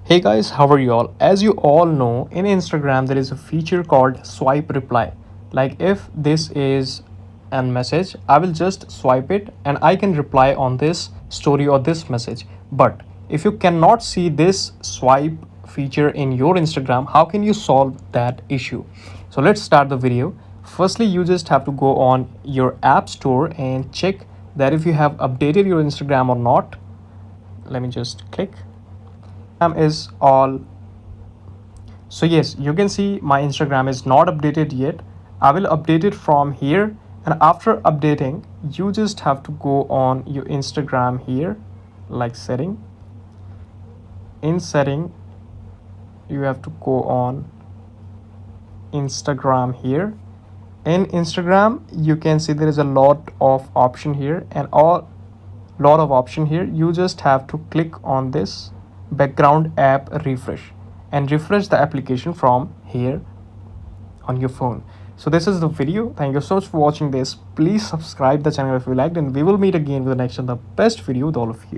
Hey guys, how are you all? As you all know, in Instagram there is a feature called swipe reply. Like if this is a message, I will just swipe it and I can reply on this story or this message. But if you cannot see this swipe feature in your Instagram, how can you solve that issue? So let's start the video. Firstly, you just have to go on your app store and check that if you have updated your Instagram or not. Let me just click is all. So yes, you can see my Instagram is not updated yet. I will update it from here, and after updating you just have to go on your Instagram here, like setting. In setting you have to go on Instagram here. In Instagram you can see there is a lot of option here, and all lot of option here. You just have to click on this background app refresh and refresh the application from here on your phone. So this is the video. Thank you so much for watching this. Please subscribe the channel if you liked, and we will meet again with the next and the best video with all of you.